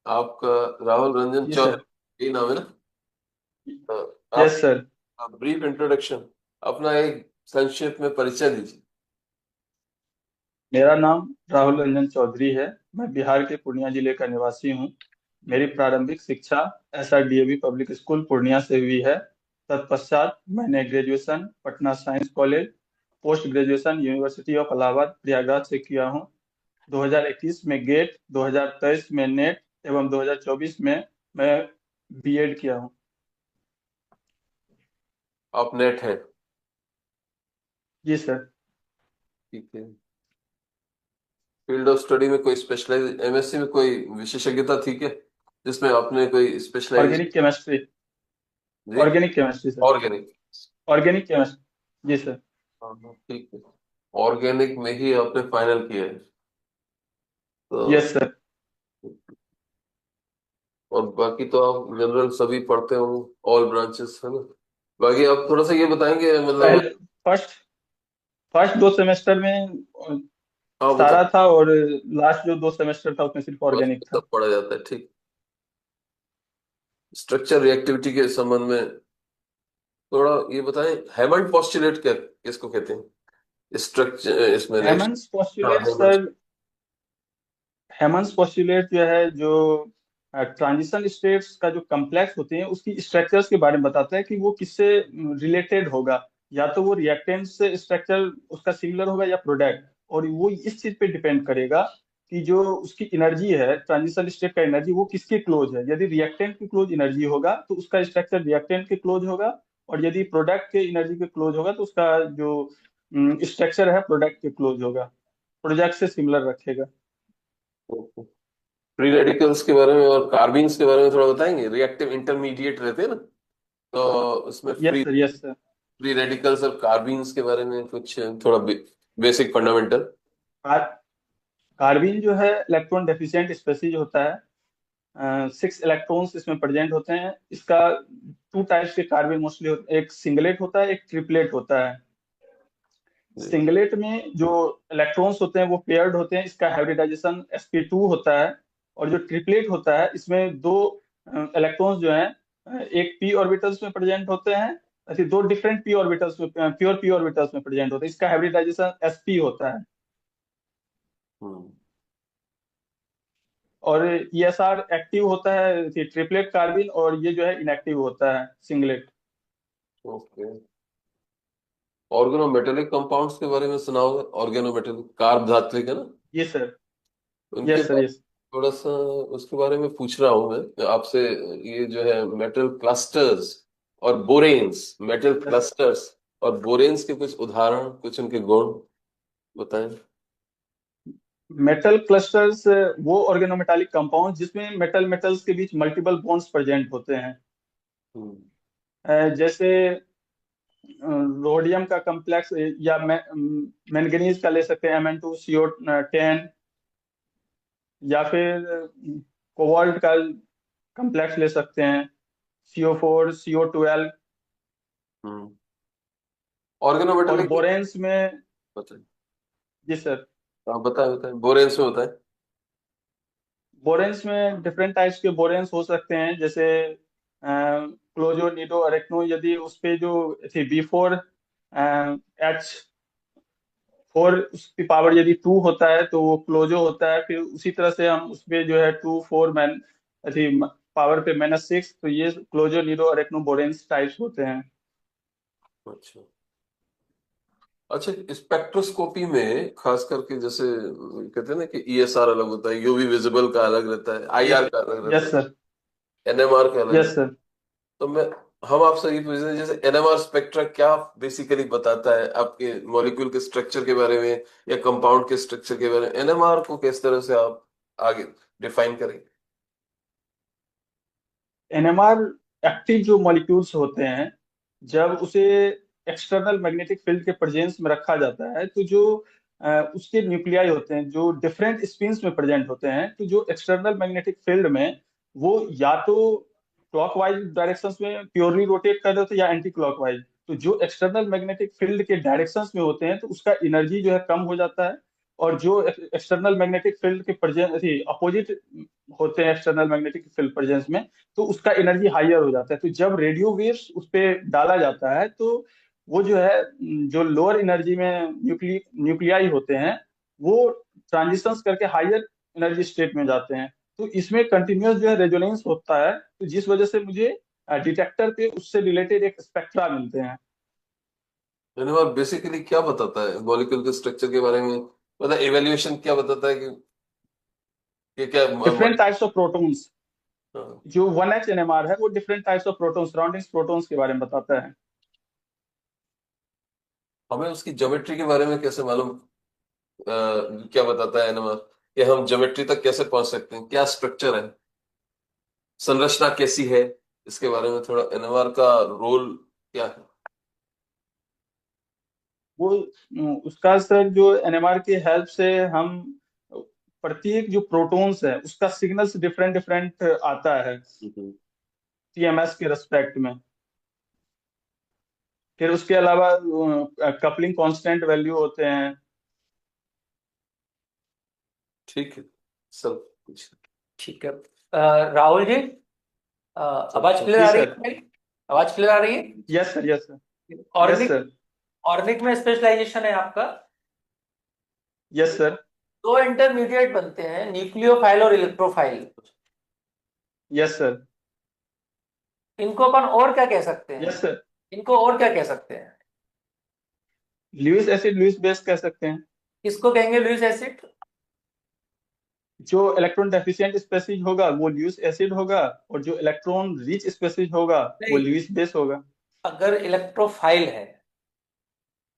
आपका राहुल रंजन जी सर। चौधरी, यही नाम है ना? आप यस सर। ब्रीफ इंट्रोडक्शन, अपना एक संक्षेप में परिचय दीजिए। मेरा नाम राहुल रंजन चौधरी है। मैं बिहार के पूर्णिया जिले का निवासी हूँ। मेरी प्रारंभिक शिक्षा SRDAV पब्लिक स्कूल पूर्णिया से हुई है। तत्पश्चात मैंने graduation Patna science college, post graduation university of Allahabad Prayagraj से किया हूँ। 2021 में गेट, 2023 में नेट एवं 2024 में मैं बीएड किया हूँ। आप नेट है? जी सर। ठीक है। फील्ड ऑफ स्टडी में कोई स्पेशलाइज, एमएससी में कोई विशेषज्ञता थी क्या, जिसमें आपने कोई स्पेशलाइज? Organic chemistry. जी। Organic chemistry sir. Organic. Organic chemistry जी सर। हाँ हाँ, ठीक है। ऑर्गेनिक में ही आपने फाइनल किया है यस तो? सर। और बाकी तो आप जनरल सभी पढ़ते हो, ऑल ब्रांचेस है ना? बाकी आप थोड़ा सा ये बताएंगे मतलब। पहले फर्स्ट फर्स्ट 2 सेमेस्टर में हाँ सारा बता। था, और लास्ट जो 2 सेमेस्टर था उसमें सिर्फ बस ऑर्गेनिक था। सब पढ़ा जाता है, ठीक। स्ट्रक्चर रिएक्टिविटी के संबंध में थोड़ा ये बताएं। हेमंड पॉस्टुलेट क्या, किसको कहते हैं स्ट्रक्चर इसमें रिएक्शन? हेमंस हाँ पोस्टुलेट हेमंड। सर। हेमंस पोस्टुलेट जो है, जो ट्रांजिशन स्टेट्स का जो कम्प्लेक्स होते हैं उसकी स्ट्रक्चर्स के बारे में बताता है कि वो किससे रिलेटेड होगा। या तो वो रिएक्टेंट से स्ट्रक्चर उसका सिमिलर होगा या प्रोडक्ट। और वो इस चीज पे डिपेंड करेगा कि जो उसकी एनर्जी है, ट्रांजिशन स्टेट का एनर्जी, वो किसके क्लोज है। यदि रिएक्टेंट के क्लोज एनर्जी होगा तो उसका स्ट्रक्चर रिएक्टेंट के क्लोज होगा। और यदि प्रोडक्ट के एनर्जी के क्लोज होगा तो उसका जो स्ट्रक्चर है प्रोडक्ट के क्लोज होगा, प्रोडक्ट से सिमिलर रखेगा। फ्री रेडिकल्स के बारे में और कार्बीन्स के बारे में थोड़ा बताएंगे। रिएक्टिव इंटरमीडिएट रहते हैं ना, तो उसमें yes free sir. Yes sir. Free radicals और कार्बीन्स के बारे में कुछ थोड़ा बेसिक फंडामेंटल। कार्बिन जो है इलेक्ट्रॉन डेफिशिएंट स्पेसीज होता है। 6 इलेक्ट्रॉन्स इसमें प्रेजेंट होते हैं। इसका 2 टाइप्स के कार्बिन मोस्टली होते हैं, एक सिंगलेट होता है, एक ट्रिपलेट होता है। सिंगलेट में जो इलेक्ट्रॉन्स होते हैं वो पेयर्ड होते हैं, इसका हाइब्रिडाइजेशन sp2 होता है। और जो ट्रिपलेट होता है इसमें दो इलेक्ट्रॉन्स जो हैं एक p ऑर्बिटल्स में प्रेजेंट होते हैं। ऐसे दो डिफरेंट p ऑर्बिटल्स में, प्योर p ऑर्बिटल्स में प्रेजेंट होते हैं, इसका हाइब्रिडाइजेशन sp होता है। हम्म। और ESR एक्टिव होता है ट्रिपलेट कार्बिन, और ये जो है इनएक्टिव होता है सिंगलेट। ओके। ऑर्गेनोमेटेलिक कंपाउंड्स के बारे में सुना होगा। ऑर्गेनोमेटेलिक कार्ब धात्विक है ना, ये सर। उनके यस सर। बारे यस। थोड़ा सा उसके बारे में पूछ रहा हूँ मैं आपसे। ये जो है मेटल क्लस्टर्स और बोरेन्स, मेटल यस। क्लस्टर्स और बोरेन्स के कुछ उदाहरण, कुछ उनके गुण बताएं। मेटल क्लस्टर्स वो ऑर्गेनोमेटालिक कंपाउंड जिसमें मेटल मेटल्स के बीच मल्टीपल बॉन्ड्स प्रेजेंट होते हैं। हम्म। जैसे रोडियम का कम्प्लेक्स, या मैंगनीज का ले सकते हैं Mn2CO10। या फिर कोबाल्ट का कम्प्लेक्स ले सकते हैं CO4CO12। हम्म। और ऑर्गेनोमेटेलिक बोरेन्स में। बताएं। जी सर। आप बताएं बताएं, बोरेन्स में बताएं। बोरेन्स में डिफरेंट टाइप्स के बोरेन्स हो सकते हैं, जैसे क्लोजो निडो अरेक्नो। यदि उस पे जो थी B4H4 उसकी पावर यदि 2 होता है तो वो क्लोजो होता है। फिर उसी तरह से हम उस पे जो है 2 4 अथी पावर पे -6, तो ये क्लोजो निडो अरेक्नो बोरेन्स टाइप्स होते हैं। अच्छा। अच्छा, स्पेक्ट्रोस्कोपी में खास करके जैसे कहते हैं ना कि ईएसआर अलग होता है, यूवी विजिबल का अलग रहता है, यस। आईआर का अलग रहता यस है, सर। एनएमआर का अलग यस रहता सर। है। तो मैं हम आपसे ये पूछ रहे हैं, जैसे एनएमआर स्पेक्ट्रा क्या बेसिकली बताता है आपके मॉलिक्यूल के स्ट्रक्चर के बारे में या कंपाउंड के स्ट्रक्चर के बारे में? एनएमआर को किस तरह से आप आगे डिफाइन करेंगे? NMR एक्टिव जो मॉलिक्यूल्स होते हैं, जब उसे एक्सटर्नल मैग्नेटिक फील्ड के प्रेजेंस में रखा जाता है तो जो उसके न्यूक्लियाई होते हैं जो डिफरेंट स्पिन्स में प्रेजेंट होते हैं, तो जो एक्सटर्नल मैग्नेटिक फील्ड में वो या तो क्लॉकवाइज डायरेक्शंस में प्योरली रोटेट कर रहे होते हैं या एंटी क्लॉकवाइज। तो जो एक्सटर्नल मैग्नेटिक फील्ड के डायरेक्शंस में होते हैं तो उसका एनर्जी जो है कम हो जाता है। और जो एक्सटर्नल मैग्नेटिक फील्ड के प्रेजेंस अपोजिट होते हैं एक्सटर्नल मैग्नेटिक फील्ड प्रेजेंस में, तो उसका एनर्जी हाईयर हो जाता है। तो जब रेडियो वेव्स उस पे डाला जाता है तो वो जो है जो लोअर एनर्जी में न्यूक्लियाई होते हैं वो ट्रांजिशंस करके हाईयर एनर्जी स्टेट में जाते हैं। तो इसमें कंटिन्यूअस जो है रेजोनेंस होता है, तो जिस वजह से मुझे डिटेक्टर पे उससे रिलेटेड एक स्पेक्ट्रा मिलते हैं। एनएमआर बेसिकली क्या बताता है मॉलिक्यूल के स्ट्रक्चर के बारे में, मतलब एवेल्युएशन क्या बताता है कि क्या डिफरेंट टाइप्स ऑफ प्रोटॉन्स, हाँ। जो 1H NMR है वो different types of proton surroundings protons के बारे में बताता है। हमें उसकी ज्योमेट्री के बारे में कैसे मालूम, क्या बताता है एनएमआर, कि हम ज्योमेट्री तक कैसे पहुंच सकते हैं, क्या स्ट्रक्चर है, संरचना कैसी है, इसके बारे में थोड़ा एनएमआर का रोल क्या है। वो उसका सर जो NMR की हेल्प से हम प्रत्येक जो प्रोटॉन्स है उसका सिग्नल्स डिफरेंट डिफरेंट आता है हम्म। TMS के रेस्पेक्ट में। फिर उसके अलावा कपलिंग कांस्टेंट वैल्यू होते हैं। ठीक है, सब कुछ। ठीक है। राहुल जी, आवाज क्लियर जी आ रही सर। है मेरी? आवाज क्लियर आ रही है? Yes sir, yes sir. Yes organic, sir. Organic में स्पेशलाइजेशन है आपका। Yes sir. दो इंटरमीडिएट बनते हैं, न्यूक्लियोफाइल और इलेक्ट्रोफाइल। Yes sir. इनको अपन और क्या कह सकते हैं? Yes sir. इनको और क्या कह सकते हैं? लुईस एसिड लुईस बेस कह सकते हैं। किसको कहेंगे लुईस एसिड? जो इलेक्ट्रॉन डेफिशिएंट स्पेसीज होगा वो लुईस एसिड होगा, और जो इलेक्ट्रॉन रिच स्पेसीज होगा वो नहीं, लुईस बेस होगा। अगर इलेक्ट्रोफाइल है,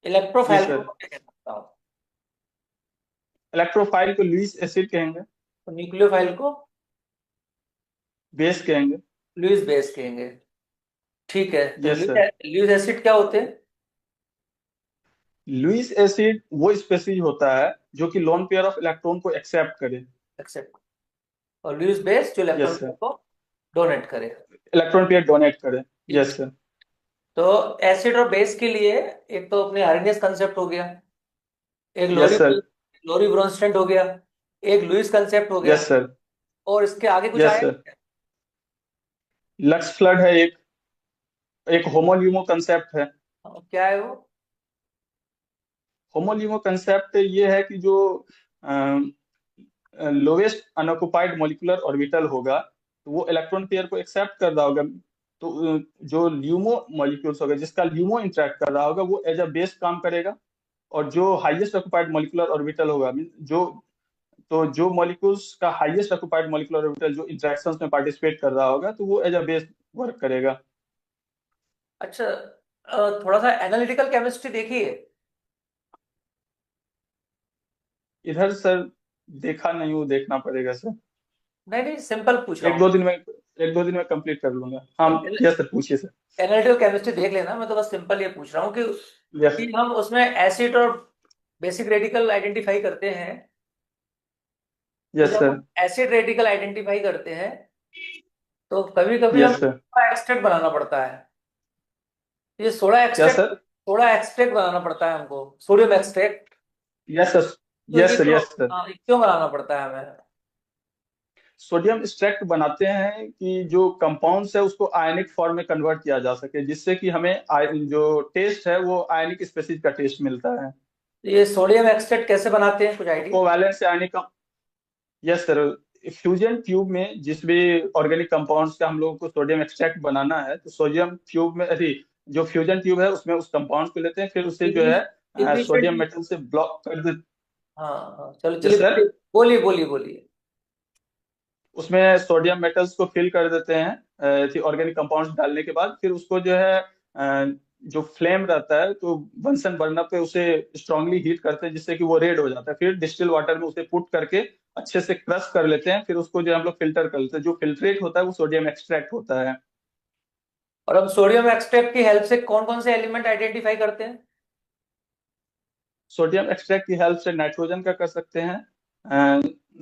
जी इलेक्ट्रोफाइल को सर। मैं क्या कह सकता हूँ? इलेक्ट्रोफाइल को लुईस एसिड कहेंगे। तो न्यूक्लियोफाइल को बेस कहेंगे। लुईस बेस कहेंगे। ठीक है, तो यस सर। लुईस एसिड क्या होते हैं? लुईस एसिड वो स्पेसीज होता है जो कि लोन पेयर ऑफ इलेक्ट्रॉन को एक्सेप्ट करे। एक्सेप्ट। और लुईस बेस जो इलेक्ट्रॉन यस सर। को डोनेट करे। इलेक्ट्रॉन पेयर डोनेट करे। Yes sir. तो एसिड और बेस के लिए एक तो अपने आर्हेनियस कंसेप्ट हो गया, एक यस सर। लोरी ब्रोंस्टेंट हो गया, एक लुईस कंसेप्ट हो गया, यस सर। और इसके आगे कुछ यस आया सर। क्या? लक्स फ्लड है एक। एक होमोल्यूमो कंसेप्ट है। क्या है वो? होमोल्यूमो कंसेप्ट ये है कि जो लोवेस्ट अनऑक्युपाइड मॉलिक्यूलर ऑर्बिटल होगा तो वो इलेक्ट्रॉन पेयर को एक्सेप्ट कर रहा होगा। तो जो ल्यूमो मॉलिक्यूल्स होगा जिसका ल्यूमो इंटरेक्ट कर रहा होगा वो एज अ बेस काम करेगा। और जो हाईएस्ट ऑक्युपाइड मॉलिक्यूलर ऑर्बिटल होगा जो तो जो मॉलिक्यूल्स का हाईएस्ट ऑक्युपाइड मॉलिक्यूलर ऑर्बिटल जो इंटरेक्शंस में पार्टिसिपेट कर रहा होगा तो वो एज अ बेस वर्क करेगा। अच्छा, थोड़ा सा एनालिटिकल केमिस्ट्री देखिए। इधर सर देखा नहीं हूँ, देखना पड़ेगा सर। नहीं नहीं, सिंपल पूछ रहा एक हूँ। दो दिन में एक दो दिन में कंप्लीट कर लूंगा। हाँ। यस सर, पूछिए सर। एनालिटिकल केमिस्ट्री देख लेना, मैं तो बस सिंपल ये पूछ रहा हूँ यस। कि हम उसमें एसिड और बेसिक रेडिकल आइडेंटिफाई करते हैं। तो यस जब सर। हम एसिड रेडिकल आइडेंटिफाई करते हैं तो कभी कभी हमें यस सर। एक्सट्रैक्ट बनाना पड़ता है। ये सोडा क्या एक्सट्रैक्ट, सर? सोडा एक्सट्रैक्ट बनाना पड़ता है हमको, सोडियम एक्सट्रैक्ट। Yes sir. तो यस सर। Yes sir. ये क्यों बनाना पड़ता है हमें? सोडियम एक्सट्रैक्ट बनाते हैं कि जो कंपाउंड्स है उसको आयनिक फॉर्म में कन्वर्ट किया जा सके, जिससे कि हमें जो टेस्ट है वो आयनिक स्पेसीज का टेस्ट मिलता है। ये सोडियम एक्सट्रैक्ट कैसे बनाते हैं, कुछ आइडिया? कोवैलेंट से ionic. Yes sir. Fusion tube में जिस भी ऑर्गेनिक कंपाउंड्स का हम लोगों को सोडियम एक्सट्रैक्ट बनाना है तो सोडियम ट्यूब में जो फ्यूजन ट्यूब है उसमें उस कंपाउंड को लेते हैं, फिर उसे जो है सोडियम इग्निशन। मेटल से ब्लॉक कर देते। हाँ हाँ, चलो यस चलिए सर। बोलिए बोलिए बोलिए बोलिए। उसमें सोडियम मेटल्स को फिल कर देते हैं ऑर्गेनिक कंपाउंड्स डालने के बाद, फिर उसको जो है जो फ्लेम रहता है तो बंसन बर्नर पे उसे स्ट्रांगली हीट करते हैं जिससे कि वो रेड हो जाता है। फिर डिस्टिल वाटर में उसे पुट करके अच्छे से क्रश कर लेते हैं, फिर उसको जो है हम लोग फिल्टर कर लेते हैं। जो फिल्ट्रेट होता है वो सोडियम एक्सट्रैक्ट होता है। और हम सोडियम एक्सट्रैक्ट की हेल्प से कौन कौन से एलिमेंट आइडेंटिफाई करते हैं? सोडियम एक्सट्रैक्ट की हेल्प से नाइट्रोजन का कर सकते हैं,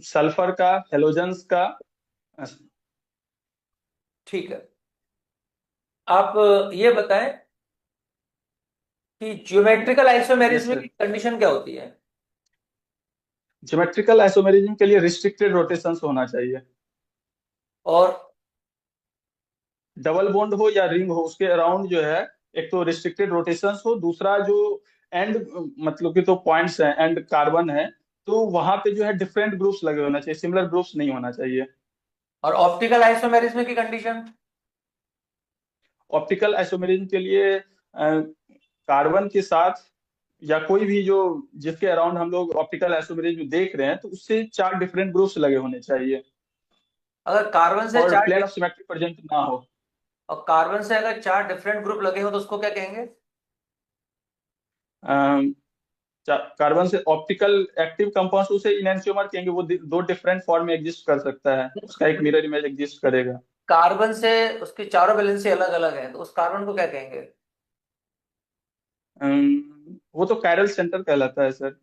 सल्फर का, हेलोजेंस का। ठीक है। आप ये बताएं कि ज्योमेट्रिकल आइसोमेरिज्म यस की सर। कंडीशन क्या होती है? ज्योमेट्रिकल आइसोमेरिज्म के लिए रिस्ट्रिक्टेड रोटेशंस होना चाहिए। और डबल बॉन्ड हो या रिंग हो, उसके अराउंड जो है एक तो रिस्ट्रिक्टेड रोटेशंस हो, दूसरा जो एंड मतलब कि तो पॉइंट्स हैं, एंड कार्बन है, तो वहां पे जो है डिफरेंट ग्रुप्स लगे होना चाहिए, सिमिलर ग्रुप्स नहीं होना चाहिए। और ऑप्टिकल आइसोमेरिज्म की कंडीशन? ऑप्टिकल आइसोमेरिज्म के लिए कार्बन के साथ या कोई भी जो जिसके अराउंड हम लोग ऑप्टिकल आइसोमेरिज्म देख रहे हैं, तो उससे 4 डिफरेंट ग्रुप्स लगे होने चाहिए अगर कार्बन से और चार प्लेन ऑफ सिमेट्री प्रेजेंट ना हो। और कार्बन से अगर 4 डिफरेंट ग्रुप लगे हो तो उसको क्या कहेंगे? कार्बन से ऑप्टिकल एक्टिव कंपाउंड, उसे इनैंशियोमर कहेंगे। वो दो डिफरेंट फॉर्म में एग्जिस्ट कर सकता है, उसका एक मिरर इमेज एग्जिस्ट करेगा। कार्बन से उसकी चारों वैलेंसी अलग अलग है, तो उस कार्बन को क्या कहेंगे? वो तो कायरल सेंटर कहलाता है सर।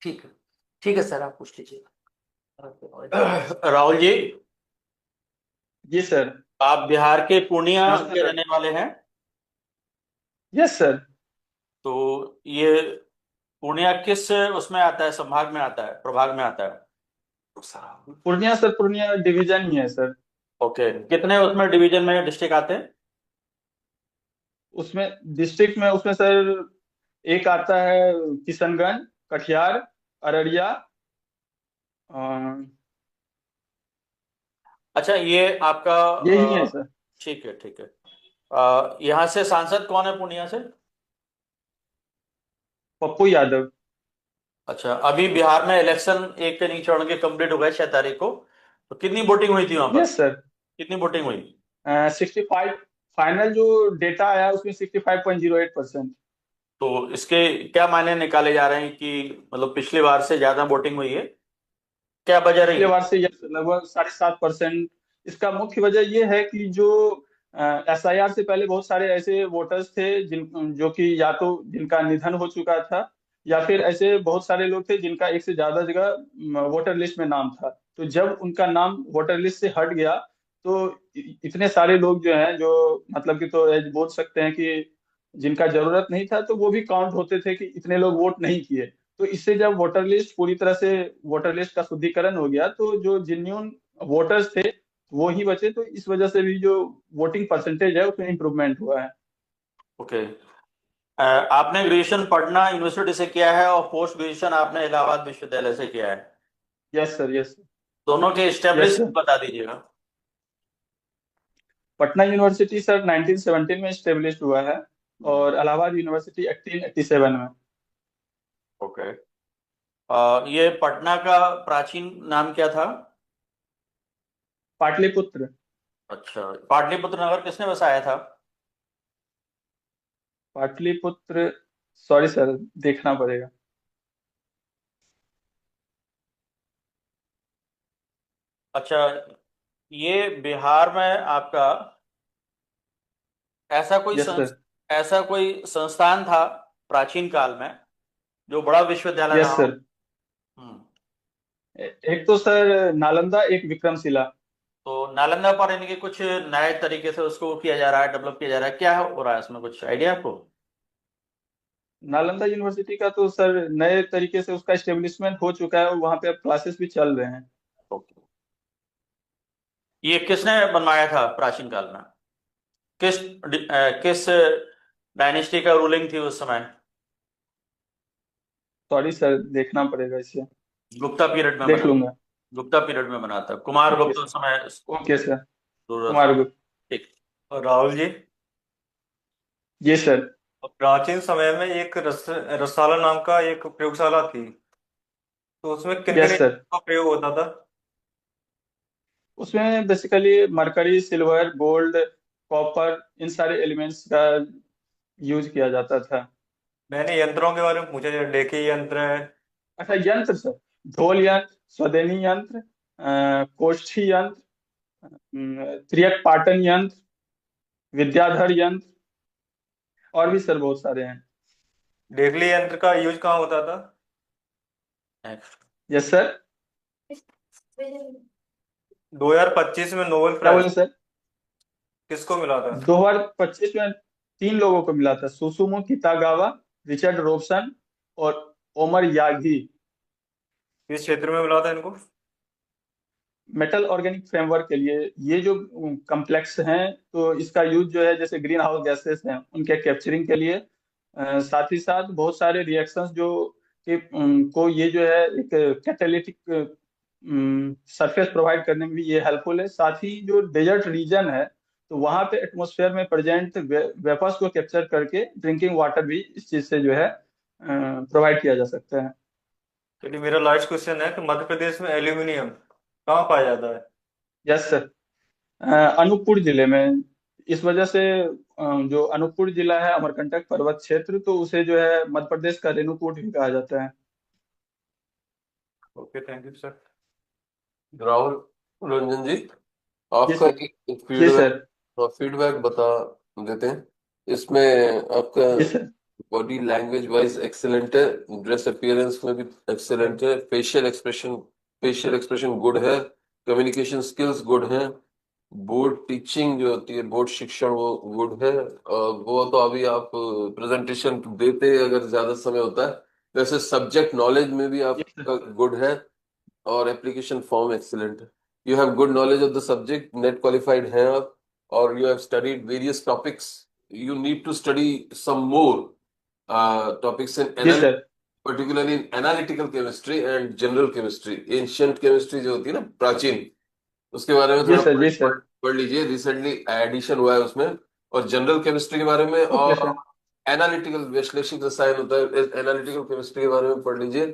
ठीक है, ठीक है सर, आप पूछ लीजिए। राहुल जी, जी सर। आप बिहार के पूर्णिया नमस्ते के सर। रहने वाले हैं। Yes sir. तो ये पूर्णिया किस उसमें आता है, संभाग में आता है, प्रभाग में आता है? पूर्णिया सर, पूर्णिया डिवीजन ही है सर। ओके, कितने उसमें डिवीजन में डिस्ट्रिक्ट आते हैं? उसमें डिस्ट्रिक्ट में उसमें सर एक आता है किशनगंज, कटिहार, अररिया। अच्छा, ये आपका यही है सर। ठीक है, ठीक है। यहाँ से सांसद कौन है पूर्णिया से? पप्पू यादव। अच्छा, अभी बिहार में इलेक्शन एक के नहीं चढ़ के कंप्लीट हो गए 6 तारीख को। तो कितनी वोटिंग हुई थी वहां पर? Yes sir. कितनी वोटिंग हुई? 65, फाइनल जो डेटा आया उसमें 65.08%। तो इसके क्या मायने निकाले जा रहे हैं कि मतलब पिछली बार से ज्यादा वोटिंग हुई है? क्या वजह पिछले रही? बार से यस लगभग 7.5%। इसका मुख्य वजह यह है कि जो SIR से पहले बहुत सारे ऐसे वोटर्स थे जिन जो कि या तो जिनका निधन हो चुका था, या फिर ऐसे बहुत सारे लोग थे जिनका एक से ज्यादा जगह वोटर लिस्ट में नाम था। तो जब उनका नाम वोटर लिस्ट से हट गया, तो इतने सारे लोग जो हैं, जो मतलब कि तो बोल सकते हैं कि जिनका जरूरत नहीं था, तो वो भी काउंट होते थे कि इतने लोग वोट नहीं किए। तो इससे जब वोटर लिस्ट पूरी तरह से, वोटर लिस्ट का शुद्धिकरण हो गया, तो जो जेन्युइन वोटर्स थे वो ही बचे। तो इस वजह से भी जो वोटिंग परसेंटेज है उसमें इंप्रूवमेंट हुआ है। ओके। आपने ग्रेजुएशन पटना यूनिवर्सिटी से किया है और पोस्ट ग्रेजुएशन आपने इलाहाबाद विश्वविद्यालय से किया है। Yes sir. Yes sir. दोनों के यस एस्टेब्लिश सर। बता दीजिएगा। पटना यूनिवर्सिटी सर 1917 में स्टेब्लिश हुआ है, और इलाहाबाद यूनिवर्सिटी 1887 में। ओके। ये पटना का प्राचीन नाम क्या था? पाटलिपुत्र। अच्छा, पाटलिपुत्र नगर किसने बसाया था? पाटलिपुत्र, सॉरी सर, देखना पड़ेगा। अच्छा, ये बिहार में आपका ऐसा कोई यस सर। ऐसा कोई संस्थान था प्राचीन काल में जो बड़ा विश्वविद्यालय रहा यस हो? सर। हम्म। एक तो सर नालंदा, एक विक्रमशिला। तो नालंदा पर इनके कुछ नए तरीके से उसको किया जा रहा है, डेवलप किया जा रहा है, क्या हो रहा है इसमें, कुछ आइडिया आपको? नालंदा यूनिवर्सिटी का तो सर नए तरीके से उसका एस्टेब्लिशमेंट हो चुका है, और वहां पे अब क्लासेस भी चल रहे हैं। ओके। ये किसने बनवाया था प्राचीन काल में? किस डायनेस्टी का रूलिंग थी उस समय? सॉरी सर, देखना पड़ेगा इसे। गुप्ता पीरियड में देख बना। लूंगा। गुप्ता पीरियड में बना था, कुमार ओके गुप्त सर। उस समय ओके सर। जरूरत था। कुमार गुप्त। ठीक। और राहुल जी, जी सर। प्राचीन समय में एक रसाला नाम का एक प्रयोगशाला थी। तो उसमें किन किन यस सर। का प्रयोग होता था? उसमें basically mercury, silver, gold, copper, इन सारे एलिमेंट्स का यूज किया जाता था। मैंने यंत्रों के बारे में पूछा, जैसे डेकी यंत्र है। अच्छा, यंत्र सर, ढोल यंत्र, स्वदेनी यंत्र, कोष्ठी यंत्र, त्रियक पाटन यंत्र, विद्याधर यंत्र, और भी सर बहुत सारे हैं। डेडली यंत्र का यूज कहाँ होता था? नेक्स्ट। Yes sir. 2025 में नोबेल क्या प्राइज बोले सर? किसको मिला था? 2025 में 3 लोगों को मिला था, सुसुमु कितागावा, रिचर्ड रोबसन और ओमर यागी। किस क्षेत्र में मिला था इनको? मेटल ऑर्गेनिक फ्रेमवर्क के लिए ये जो कम्प्लेक्स हैं, तो इसका यूज जो है जैसे ग्रीन हाउस गैसेस हैं उनके कैप्चरिंग के लिए, साथ ही साथ बहुत सारे रिएक्शंस जो को ये जो है एक कैटालिटिक सरफेस प्रोवाइड करने में भी ये हेल्पफुल है। साथ ही जो डेजर्ट रीजन है तो वहां पे एटमॉस्फेयर में प्रेजेंट वेपर्स को कैप्चर करके ड्रिंकिंग वाटर भी इस चीज से जो है प्रोवाइड किया जा सकता है। चलिए, मेरा लास्ट क्वेश्चन है कि मध्य प्रदेश में एल्यूमिनियम कहाँ पाया जाता है? यस सर, अनूपपुर जिले में। इस वजह से जो अनूपपुर जिला है अमरकंटक पर्वत क्षेत्र, तो उसे जो है मध्य प्रदेश का रेणुकूट भी कहा जाता है। Okay, thank you sir. Rahul Ranjan ji, जी आपका सर। एक जी सर। फीडबैक बता देते हैं इसमें। आपका जी sir. Body language wise excellent है, ड्रेस अपीयरेंस में भी एक्सेलेंट है, फेशियल एक्सप्रेशन गुड है, कम्युनिकेशन स्किल्स गुड हैं, बोर्ड टीचिंग जो होती है, बोर्ड शिक्षण वो गुड है। और वो तो अभी आप प्रेजेंटेशन देते अगर ज्यादा समय होता है, वैसे सब्जेक्ट नॉलेज में भी जी सर। आपका गुड है, और एप्लीकेशन फॉर्म एक्सीलेंट है। You have good knowledge of the subject, net qualified हैं आप, और you have studied various topics. You need to study some more topics in G analytical, sir. Particularly in analytical chemistry and general chemistry. Ancient chemistry जो होती है ना, प्राचीन, उसके बारे में जी थोड़ा सर। जी सर। पढ़ लीजिए, रिसेंटली एडिशन हुआ है उसमें। और जनरल केमिस्ट्री के बारे में, ओके और सर। एनालिटिकल विश्लेषिक रसायन होता है, एनालिटिकल केमिस्ट्री के बारे में पढ़ लीजिए।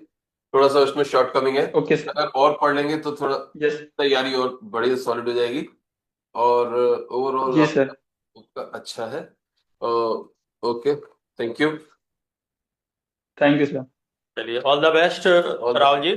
थोड़ा सा उसमें शॉर्टकमिंग है, ओके सर। अगर और पढ़ लेंगे तो थोड़ा यस। तैयारी और बढ़िया सॉलिड हो जाएगी। और ओवरऑल जी सर। आपका अच्छा है। Okay, thank you. Thank you sir. चलिए, all the best All the Rahul ji.